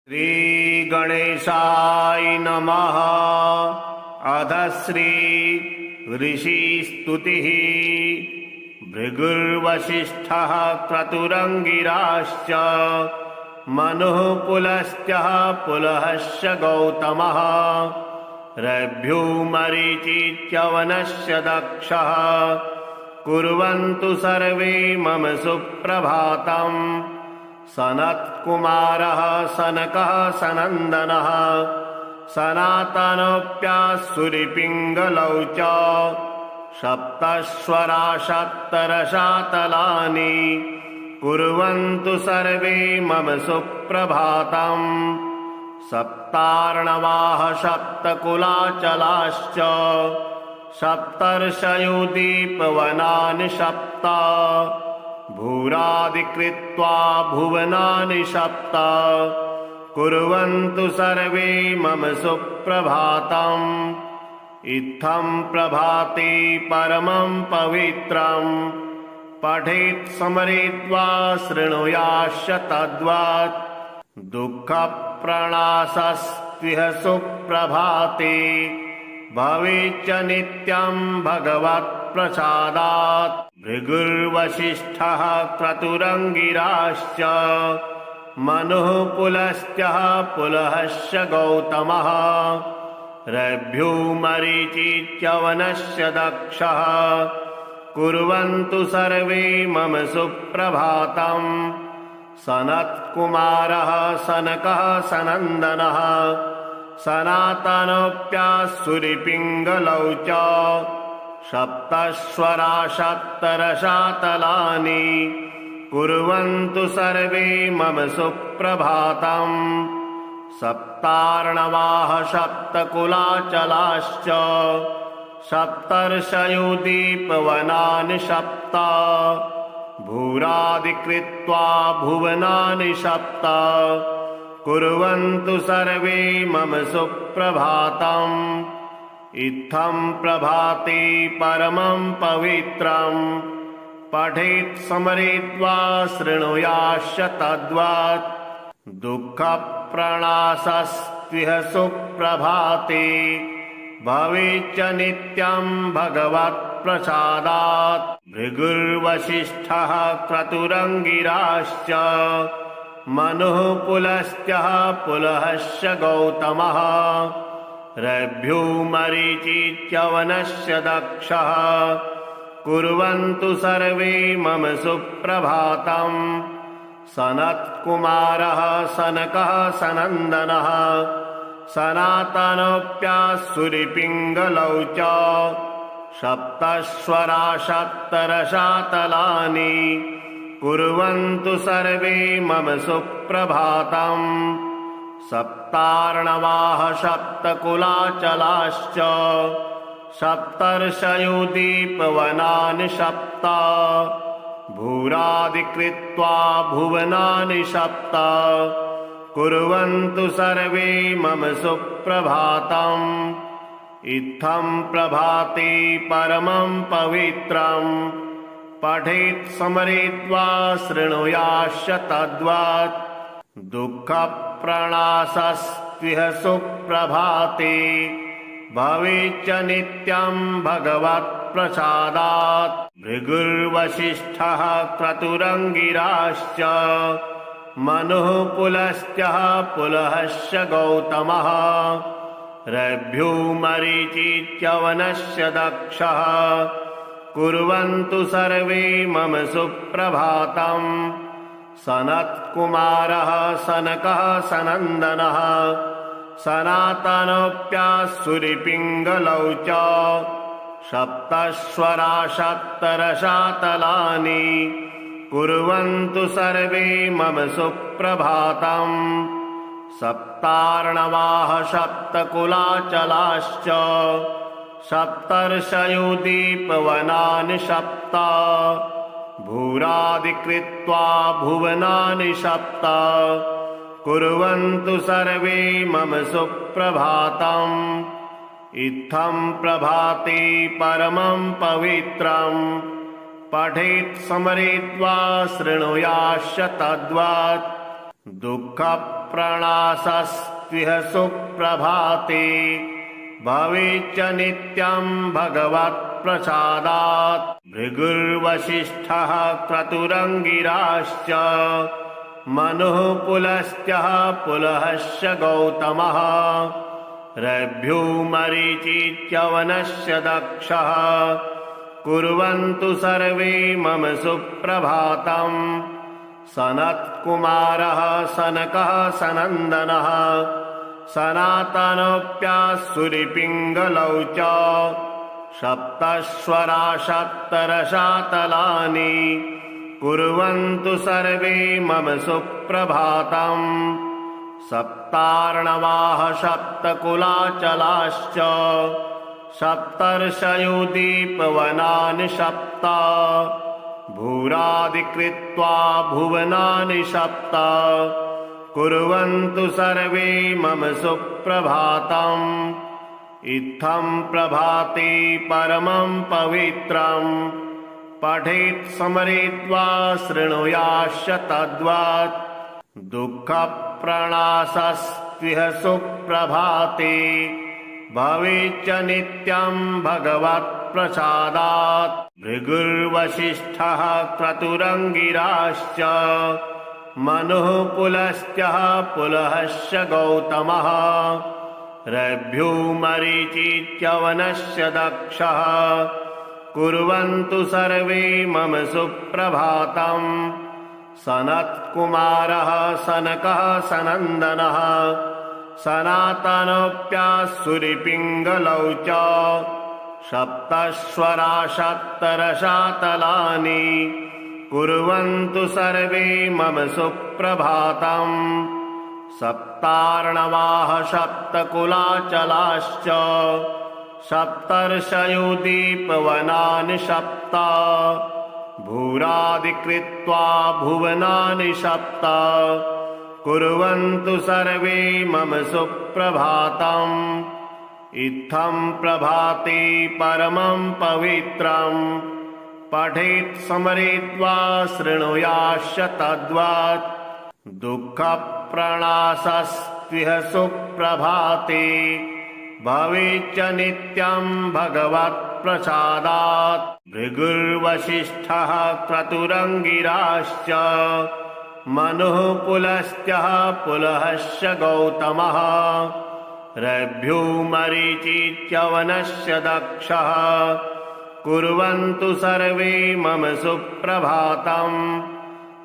श्रीगणेशाय नमः। अध श्री ऋषिस्तुतिः। भृगुर्वसिष्ठः क्रतुरङ्गिराश्च मनुः पुलस्त्यः पुलहश्च गौतमः। रभ्युमरीचिच्यवनश्च दक्षः कुर्वन्तु सर्वे मम सुप्रभातम्। सनत्कुमारः सनकः सनन्दनः सनातनोऽप्यासुरिपिङ्गलौ च सप्तश्वरा सप्तरसातलानि कुर्वन्तु सर्वे मम सुप्रभातम्। सप्तार्णवाः सप्तकुलाचलाश्च सप्तर्षयोदीपवनानि सप्त भूरादिकृत्वा भुवनानि सप्त कुर्वन्तु सर्वे मम सुप्रभातम्। इत्थं प्रभाते परमं पवित्रम् पठेत् स्मरेद्वा शृणुयाश्च तद्वत्। दुःखप्रणाशस्त्विह सुप्रभाते भवेच्च नित्यं भगवत्प्रसादात्। भृगुर्वसिष्ठः क्रतुरङ्गिराश्च मनुः पुलस्त्यः पुलहश्च गौतमः। रभ्युमरीचिच्यवनश्च दक्षः कुर्वन्तु सर्वे मम सुप्रभातम्। सनत्कुमारः सनकः सनन्दनः सनातनोऽप्यासुरिपिङ्गलौ च सप्तश्वरा सप्तरसातलानि कुर्वन्तु सर्वे मम सुप्रभातम्। सप्तार्णवाः सप्तकुलाचलाश्च सप्तर्षयोदीपवनानि सप्त भूरादिकृत्वा भुवनानि सप्त कुर्वन्तु सर्वे मम सुप्रभातम्। इत्थं प्रभाते परमं पवित्रम् पठेत् स्मरेद्वा शृणुयाश्च तद्वत्। दुःखप्रणाशस्त्विह सुप्रभाते भवेच्च नित्यं भगवत्प्रसादात्। भृगुर्वसिष्ठः क्रतुरङ्गिराश्च मनुः पुलस्त्यः पुलहश्च गौतमः। रभ्युमरीचिच्यवनश्च दक्षः कुर्वन्तु सर्वे मम सुप्रभातम्। सनत्कुमारः सनकः सनन्दनः सनातनोऽप्यासुरिपिङ्गलौ च सप्तश्वरा सप्तरसातलानि कुर्वन्तु सर्वे मम सुप्रभातम्। सप्तार्णवाः सप्तकुलाचलाश्च सप्तर्षयोदीपवनानि सप्त भूरादिकृत्वा भुवनानि सप्त कुर्वन्तु सर्वे मम सुप्रभातम्। इत्थं प्रभाते परमं पवित्रम् पठेत् स्मरेद्वा शृणुयाश्च तद्वत्। दुःखप्रणाशस्त्विह सुप्रभाते भवेच्च नित्यं भगवत्प्रसादात्। भृगुर्वसिष्ठः क्रतुरङ्गिराश्च मनुः पुलस्त्यः पुलहश्च गौतमः। रभ्युमरीचिच्यवनश्च दक्षः कुर्वन्तु सर्वे मम सुप्रभातम्। सनत्कुमारः सनकः सनन्दनः सनातनोऽप्यासुरिपिङ्गलौ च सप्तश्वरा सप्तरसातलानि कुर्वन्तु सर्वे मम सुप्रभातम्। सप्तार्णवाः सप्तकुलाचलाश्च सप्तर्षयोदीपवनानि सप्त भूरादिकृत्वा भुवनानि सप्त कुर्वन्तु सर्वे मम सुप्रभातम्। इत्थं प्रभाते परमं पवित्रम् पठेत् स्मरेद्वा शृणुयाश्च तद्वत्। दुःख दुःखप्रणाशस्त्विह सुप्रभाते भवेच्च नित्यं भगवत्प्रसादात् भृगुर्वसिष्ठः क्रतुरङ्गिराश्च मनुः पुलस्त्यः पुलहश्च गौतमः रभ्यो मरीचित्यवनश्च दक्षः कुर्वन्तु सर्वे मम सुप्रभातम् सनत्कुमारः सनकः सनन्दनः सनातनोऽप्यासुरिपिङ्गलौ च सप्तश्वरा सप्तरसातलानि कुर्वन्तु सर्वे मम सुप्रभातम् सप्तार्णवाः सप्तकुलाचलाश्च सप्तर्षयो दीपवनानि सप्त भूरादिकृत्वा भुवनानि सप्त कुर्वन्तु सर्वे मम सुप्रभातम् इत्थं प्रभाते परमं पवित्रम् पठेत् स्मरेद्वा शृणुयाश्च तद्वत् दुःखप्रणाशस्त्विह सुप्रभाते भवेच्च नित्यं भगवत्प्रसादात् भृगुर्वसिष्ठः क्रतुरङ्गिराश्च मनुः पुलस्त्यः पुलहश्च गौतमः रभ्यो मरीचित्यवनश्च दक्षः कुर्वन्तु सर्वे मम सुप्रभातम् सनत्कुमारः सनकः सनन्दनः सनातनोऽप्यासुरिपिङ्गलौ च सप्तश्वरा सप्तरसातलानि कुर्वन्तु सर्वे मम सुप्रभातम् सप्तार्णवाः सप्तकुलाचलाश्च सप्तर्षयो दीपवनानि सप्त भूरादिकृत्वा भुवनानि सप्त कुर्वन्तु सर्वे मम सुप्रभातम् इत्थं प्रभाते परमं पवित्रम् पठेत् स्मरेद्वा शृणुयाश्च तद्वत् दुःखप्रणाशस्त्विह सुप्रभाते भवेच्च नित्यं भगवत्प्रसादात् भृगुर्वसिष्ठः क्रतुरङ्गिराश्च मनुः पुलस्त्यः पुलहश्च गौतमः रभ्यो मरीचित्यवनश्च दक्षः कुर्वन्तु सर्वे मम सुप्रभातम्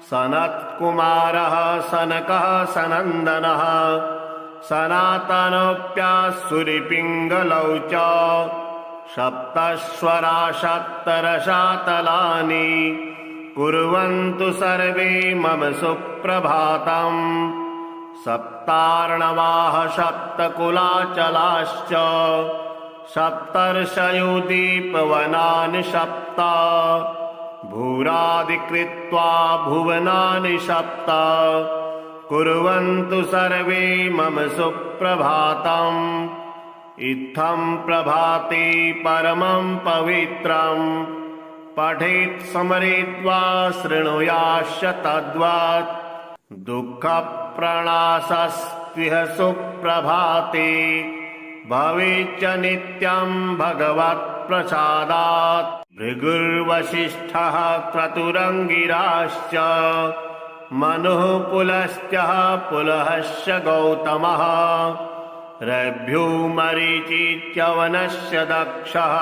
सनत्कुमारः सनकः सनन्दनः सनातनोऽप्यासुरिपिङ्गलौ च सप्तश्वरा सप्तरसातलानि कुर्वन्तु सर्वे मम सुप्रभातम् सप्तार्णवाः सप्तकुलाचलाश्च सप्तर्षयो दीपवनानि सप्त भूरादिकृत्वा भुवनानि सप्त कुर्वन्तु सर्वे मम सुप्रभातम् इत्थं प्रभाते परमं पवित्रम् पठेत् स्मरेद्वा शृणुयाश्च तद्वत् दुःखप्रणाशस्त्विह सुप्रभाते भवेच्च नित्यं भगवत्प्रसादात् भृगुर्वसिष्ठः क्रतुरङ्गिराश्च मनुः पुलस्त्यः पुलहश्च गौतमः रभ्यो मरीचित्यवनश्च दक्षः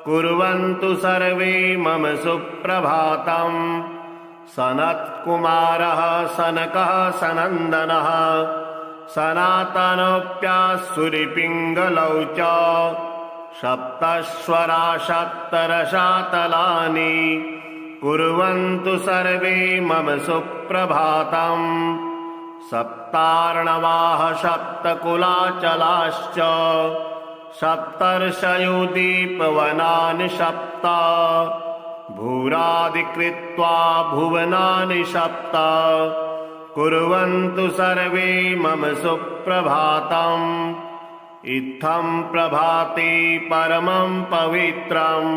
कुर्वन्तु सर्वे मम सुप्रभातम् सनत्कुमारः सनकः सनन्दनः सनातनोऽप्यासुरिपिङ्गलौ च सप्तश्वरा सप्तरसातलानि कुर्वन्तु सर्वे मम सुप्रभातम् सप्तार्णवाः सप्तकुलाचलाश्च सप्तर्षयो दीपवनानि सप्त भूरादिकृत्वा भुवनानि सप्त कुर्वन्तु सर्वे मम सुप्रभातम् इत्थं प्रभाते परमं पवित्रम्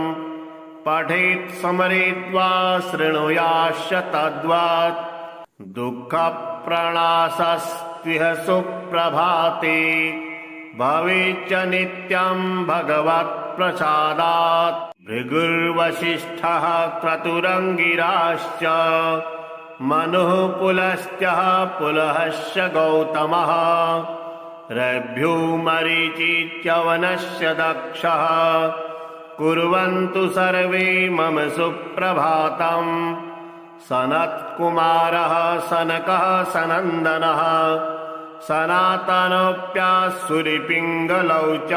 पठेत् स्मरेद्वा शृणुयाश्च तद्वत् दुःख दुःखप्रणाशस्त्विह सुप्रभाते भवेच्च नित्यं भगवत्प्रसादात् भृगुर्वसिष्ठः क्रतुरङ्गिराश्च मनुः पुलस्त्यः पुलहश्च गौतमः रभ्यो मरीचिच्यवनश्च दक्षः कुर्वन्तु सर्वे मम सुप्रभातम् सनत्कुमारः सनकः सनन्दनः सनातनोऽप्यासुरिपिङ्गलौ च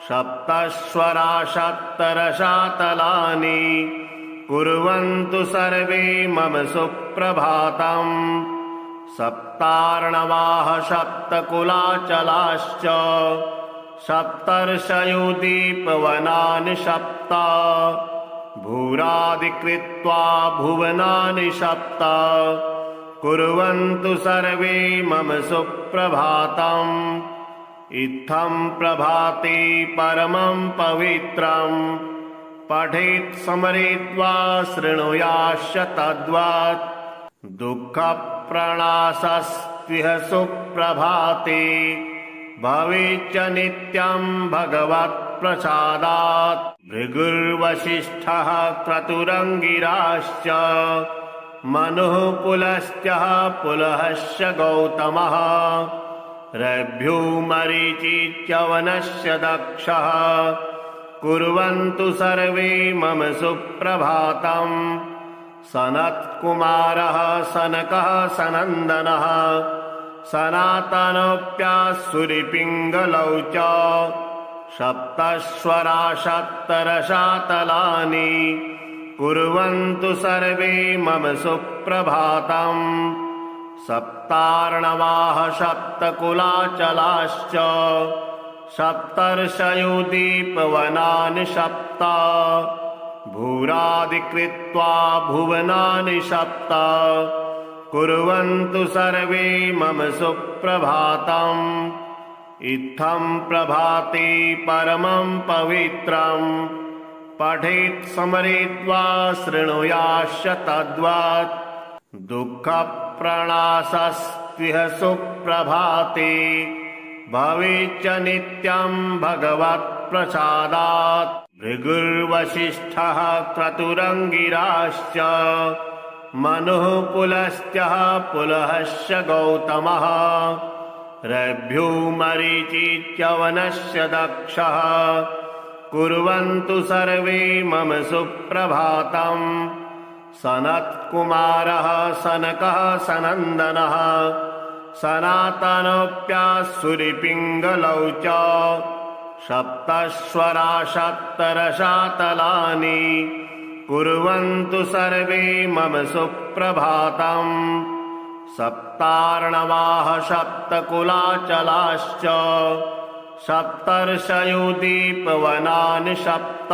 सप्तस्वरा सप्तरसातलानि कुर्वन्तु सर्वे मम सुप्रभातम् सप्तार्णवाः सप्तकुलाचलाश्च सप्तर्षयोदीपवनानि सप्त भूरादिकृत्वा भुवनानि सप्त कुर्वन्तु सर्वे मम सुप्रभातम् इत्थं प्रभाते परमं पवित्रम् पठेत् स्मरेद्वा शृणुयाश्च तद्वत् दुःखप्रणाशस्त्विह सुप्रभाते भवेच्च नित्यं भगवत्प्रसादात् भृगुर्वसिष्ठः क्रतुरङ्गिराश्च मनुः पुलस्त्यः पुलहश्च गौतमः रभ्यो मरीचिच्यवनश्च दक्षः कुर्वन्तु सर्वे मम सुप्रभातम् सनत्कुमारः सनकः सनन्दनः सनातनोऽप्यासुरिपिङ्गलौ च सप्तस्वरा सप्तरसातलानि कुर्वन्तु सर्वे मम सुप्रभातम् सप्तार्णवाः सप्तकुलाचलाश्च सप्तर्षयोदीपवनानि सप्त भूरादिकृत्वा भुवनानि सप्त कुर्वन्तु सर्वे मम सुप्रभातम् इत्थं प्रभाते परमं पवित्रम् पठेत् स्मरेद्वा शृणुयाश्च तद्वत् दुःखप्रणाशस्त्विह सुप्रभाते भवेच्च नित्यं भगवत्प्रसादात् भृगुर्वसिष्ठः क्रतुरङ्गिराश्च मनुः पुलस्त्यः पुलहश्च गौतमः रभ्यो मरीचिच्यवनश्च दक्षः कुर्वन्तु सर्वे मम सुप्रभातम् सनत्कुमारः सनकः सनन्दनः सनातनोऽप्यासुरिपिङ्गलौ च सप्तस्वरा सप्तरसातलानि कुर्वन्तु सर्वे मम सुप्रभातम् सप्तार्णवाः सप्तकुलाचलाश्च सप्तर्षयोदीपवनानि सप्त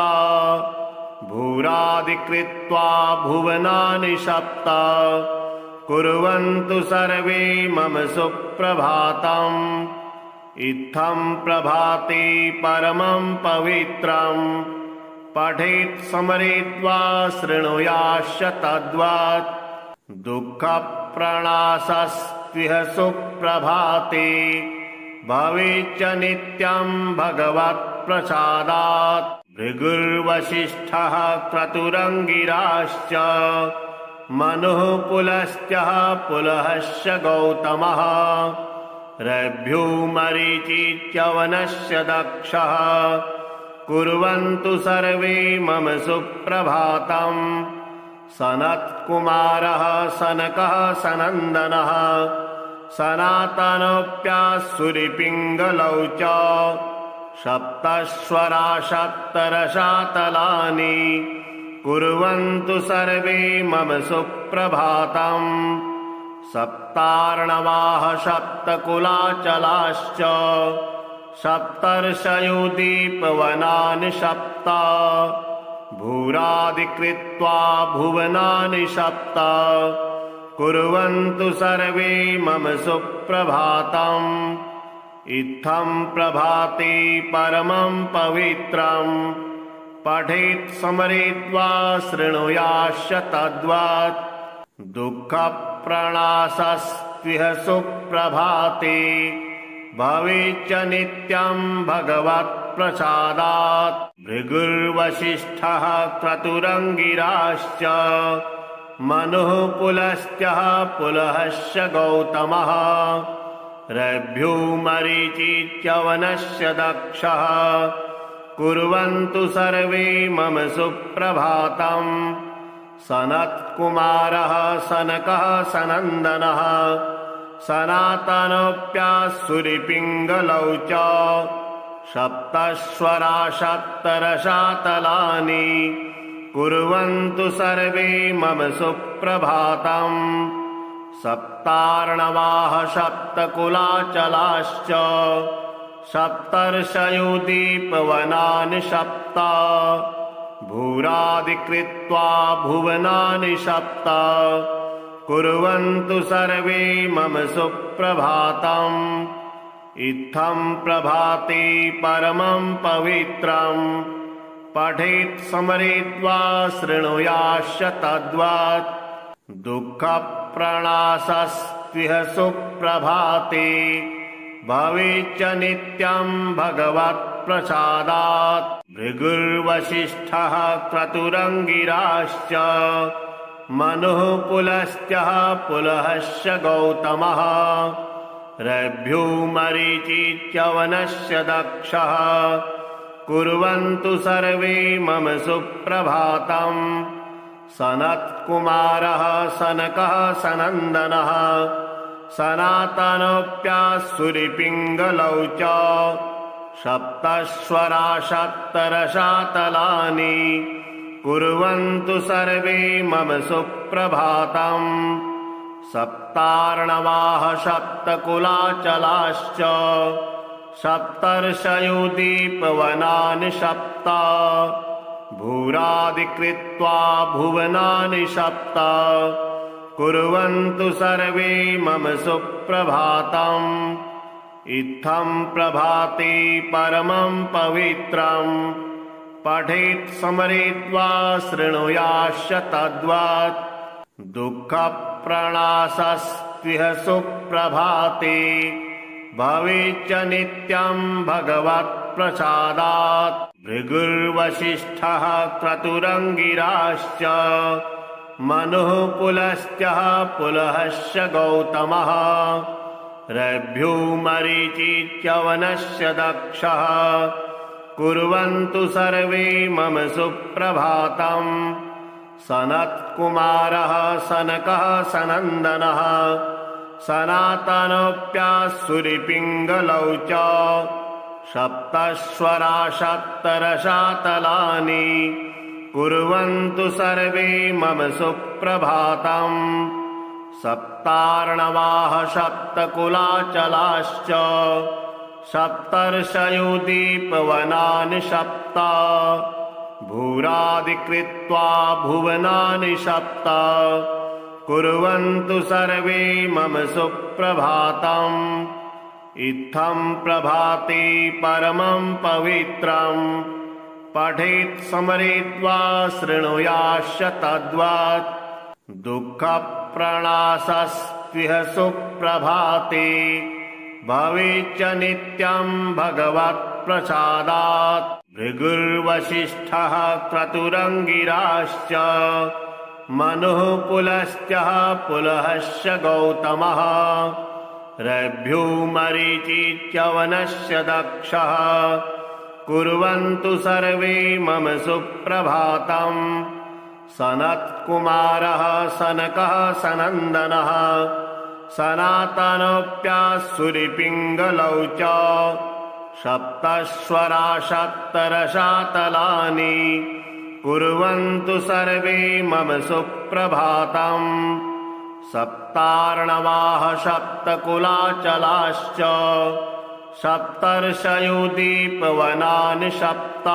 भूरादिकृत्वा भुवनानि सप्त कुर्वन्तु सर्वे मम सुप्रभातम् इत्थं प्रभाते परमं पवित्रम् पठेत् स्मरेद्वा शृणुयाश्च तद्वत् दुःखप्रणाशस्त्विह सुप्रभाते भवेच्च नित्यं भगवत्प्रसादात् भृगुर्वसिष्ठः क्रतुरङ्गिराश्च मनुः पुलस्त्यः पुलहश्च गौतमः रभ्यो मरीचिच्यवनश्च दक्षः कुर्वन्तु सर्वे मम सुप्रभातम् सनत्कुमारः सनकः सनन्दनः सनातनोऽप्यासुरिपिङ्गलौ च सप्तस्वरा सप्तरसातलानि कुर्वन्तु सर्वे मम सुप्रभातम् सप्तार्णवाः सप्तकुलाचलाश्च सप्तर्षयोदीपवनानि सप्त भूरादिकृत्वा भुवनानि सप्त कुर्वन्तु सर्वे मम सुप्रभातम् इत्थं प्रभाते परमं पवित्रम् पठेत् स्मरेद्वा शृणुयाश्च तद्वत् दुःख दुःखप्रणाशस्त्विह सुप्रभाते भवेच्च नित्यं भगवत्प्रसादात् भृगुर्वसिष्ठः क्रतुरङ्गिराश्च मनुः पुलस्त्यः पुलहश्च गौतमः रभ्यो मरीचिच्यवनश्च दक्षः कुर्वन्तु सर्वे मम सुप्रभातम् सनत्कुमारः सनकः सनन्दनः सनातनोऽप्यासुरिपिङ्गलौ च सप्तस्वरा सप्तरसातलानि कुर्वन्तु सर्वे मम सुप्रभातम् सप्तार्णवाः सप्तकुलाचलाश्च सप्तर्षयो दीपवनानि सप्त भूरादिकृत्वा भुवनानि सप्त कुर्वन्तु सर्वे मम सुप्रभातम् इत्थं प्रभाते परमं पवित्रम् पठेत् स्मरेद्वा शृणुयाश्च तद्वत् दुःखप्रणाशस्त्विह सुप्रभाते भवेच्च नित्यं भगवत्प्रसादात् भृगुर्वसिष्ठः क्रतुरङ्गिराश्च मनुः पुलस्त्यः पुलहश्च गौतमः रभ्यो मरीचिच्यवनश्च दक्षः कुर्वन्तु सर्वे मम सुप्रभातम् सनत्कुमारः सनकः सनन्दनः सनातनोऽप्यासुरिपिङ्गलौ च सप्तस्वरा सप्तरसातलानि कुर्वन्तु सर्वे मम सुप्रभातम् सप्तार्णवाः सप्तकुलाचलाश्च सप्तर्षयो दीपवनानि सप्त भूरादिकृत्वा भुवनानि सप्त कुर्वन्तु सर्वे मम सुप्रभातम् इत्थं प्रभाते परमं पवित्रम् पठेत् स्मरेद्वा शृणुयाश्च तद्वत् दुःखप्रणाशस्त्विह सुप्रभाते भवेच्च नित्यं भगवत्प्रसादात् भृगुर्वसिष्ठः क्रतुरङ्गिराश्च मनुः पुलस्त्यः पुलहश्च गौतमः रभ्यो मरीचिच्यवनश्च दक्षः कुर्वन्तु सर्वे मम सुप्रभातम् सनत्कुमारः सनकः सनन्दनः सनातनोऽप्यासुरिपिङ्गलौ च सप्तस्वरा सप्तरसातलानि कुर्वन्तु सर्वे मम सुप्रभातम् सप्तार्णवाः सप्तकुलाचलाश्च सप्तर्षयो दीपवनानि सप्त भूरादिकृत्वा भुवनानि सप्त कुर्वन्तु सर्वे मम सुप्रभातम् इत्थं प्रभाते परमं पवित्रम् पठेत् स्मरेद्वा शृणुयाश्च तद्वत् दुःखप्रणाशस्त्विह सुप्रभाते भवेच्च नित्यं भगवत्प्रसादात् भृगुर्वसिष्ठः क्रतुरङ्गिराश्च मनुः पुलस्त्यः पुलहश्च गौतमः रभ्यो मरीचिच्यवनश्च दक्षः कुर्वन्तु सर्वे मम सुप्रभातम् सनत्कुमारः सनकः सनन्दनः सनातनोऽप्यासुरिपिङ्गलौ च सप्तस्वरा सप्तरसातलानि कुर्वन्तु सर्वे मम सुप्रभातम् सप्तार्णवाः सप्तकुलाचलाश्च सप्तर्षयो दीपवनानि सप्त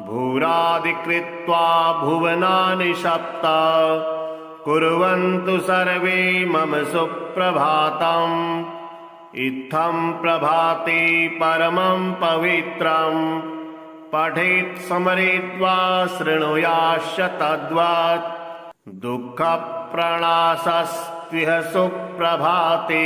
भूरादिकृत्वा भुवनानि सप्त कुर्वन्तु सर्वे मम सुप्रभातम् इत्थं प्रभाते परमं पवित्रम् पठेत् स्मरेद्वा शृणुयाश्च तद्वत् दुःख दुःखप्रणाशस्त्विह सुप्रभाते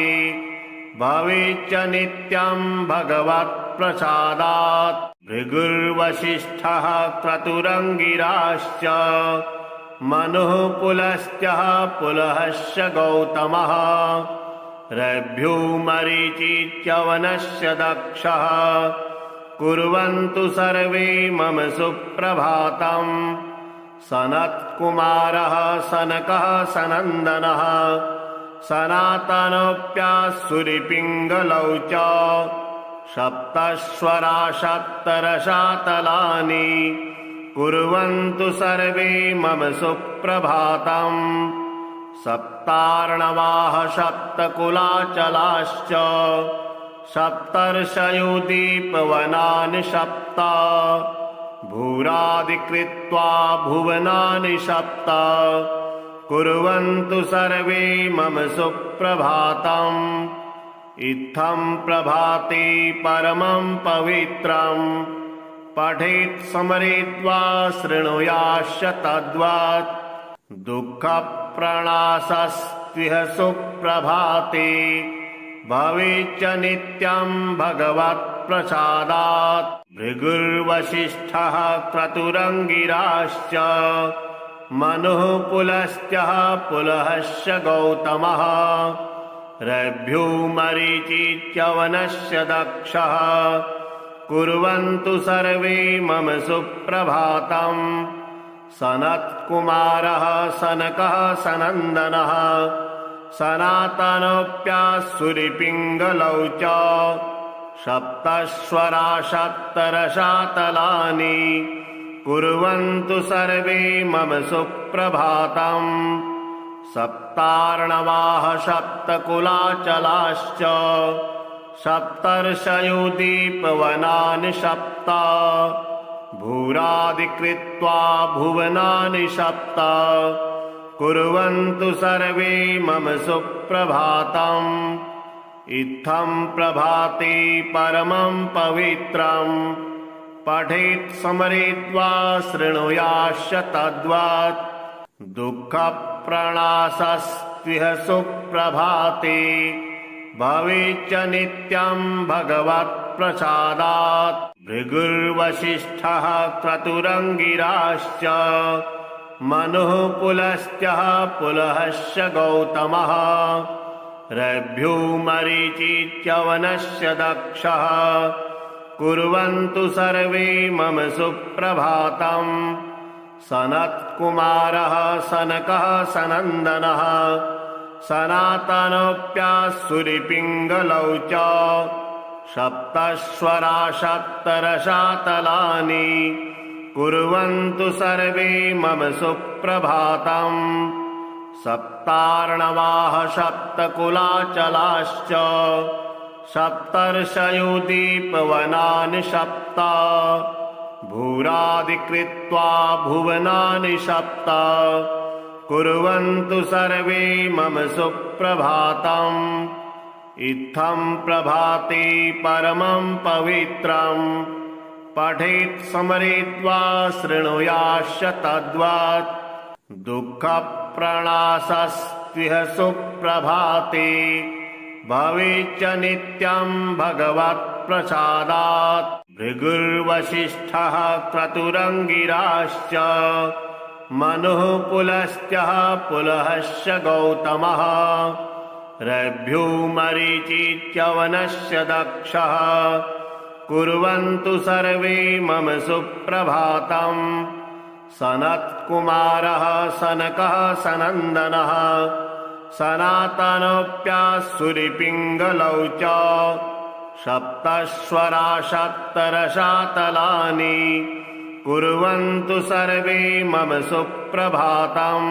भवेच्च नित्यं भगवत्प्रसादात् भृगुर्वसिष्ठः क्रतुरङ्गिराश्च मनुः पुलस्त्य पुलहश्च गौतमः रभ्यो मरीचिच्यवनश्च दक्षः कुर्वन्तु सर्वे मम सुप्रभातम् सनत्कुमारः सनकः सनन्दनः सनातनोऽप्यासुरिपिङ्गलौ च सप्तस्वरा सप्तरसातलानि कुर्वन्तु सर्वे मम सुप्रभातम् सप्तार्णवाः सप्तकुलाचलाश्च सप्तर्षयो दीपवनानि सप्त भूरादिकृत्वा भुवनानि सप्त कुर्वन्तु सर्वे मम सुप्रभातम् इत्थं प्रभाते परमं पवित्रम् पठेत् स्मरेद्वा शृणुयाश्च तद्वत् दुःखप्रणाशस्त्विह सुप्रभाते भवेच्च नित्यं भगवत्प्रसादात् भृगुर्वसिष्ठः क्रतुरङ्गिराश्च मनुः पुलस्त्य पुलहश्च गौतमः रभ्यो मरीचिच्यवनश्च दक्षः कुर्वन्तु सर्वे मम सुप्रभातम् सनत्कुमारः सनकः सनन्दनः सनातनोऽप्यासुरिपिङ्गलौ च सप्तस्वरा सप्तरसातलानि कुर्वन्तु सर्वे मम सुप्रभातम् सप्तार्णवाः सप्तकुलाचलाश्च सप्तर्षयो दीपवनानि सप्त भूरादिकृत्वा भुवनानि सप्त कुर्वन्तु सर्वे मम सुप्रभातम् इत्थं प्रभाते परमं पवित्रम् पठेत् स्मरेद्वा शृणुयाश्च तद्वत् दुःखप्रणाशस्त्विह सुप्रभाते भवेच्च नित्यं भगवत्प्रसादात् भृगुर्वसिष्ठः क्रतुरङ्गिराश्च मनुः पुलस्त्य पुलहश्च गौतमः रभ्यो मरीचिच्यवनश्च दक्षः कुर्वन्तु सर्वे मम सुप्रभातम् सनत्कुमारः सनकः सनन्दनः सनातनोऽप्यासुरिपिङ्गलौ च सप्तस्वरा सप्तरसातलानि कुर्वन्तु सर्वे मम सुप्रभातम् सप्तार्णवाः सप्तकुलाचलाश्च सप्तर्षयो दीपवनानि सप्त भूरादिकृत्वा भुवनानि सप्त कुर्वन्तु सर्वे मम सुप्रभातम् इत्थं प्रभाते परमं पवित्रम् पठेत् स्मरेद्वा शृणुयाश्च तद्वत् दुःखप्रणाशस्त्विह सुप्रभाते भवेच्च नित्यं भगवत्प्रसादात् भृगुर्वसिष्ठः क्रतुरङ्गिराश्च मनुः पुलस्त्य पुलहश्च गौतमः रभ्यो मरीचिच्यवनश्च दक्षः कुर्वन्तु सर्वे मम सुप्रभातम् सनत्कुमारः सनकः सनन्दनः सनातनोऽप्यासुरिपिङ्गलौ च सप्तस्वरा सप्तरसातलानि कुर्वन्तु सर्वे मम सुप्रभातम्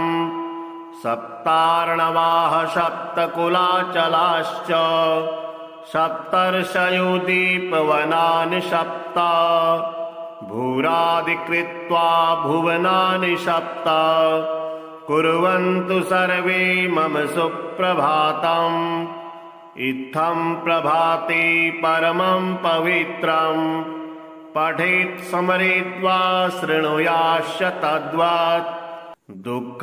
सप्तार्णवाः सप्तकुलाचलाश्च सप्तर्षयो दीपवनानि सप्त भूरादिकृत्वा भुवनानि सप्त कुर्वन्तु सर्वे मम सुप्रभातम् इत्थं प्रभाते परमं पवित्रम् पठेत् स्मरेद्वा शृणुयाश्च तद्वत् दुःख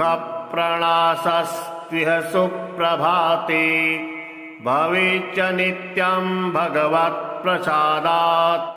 प्रणाशस्त्विह सुप्रभाते भवेच्च नित्यं भगवत्प्रसादात्।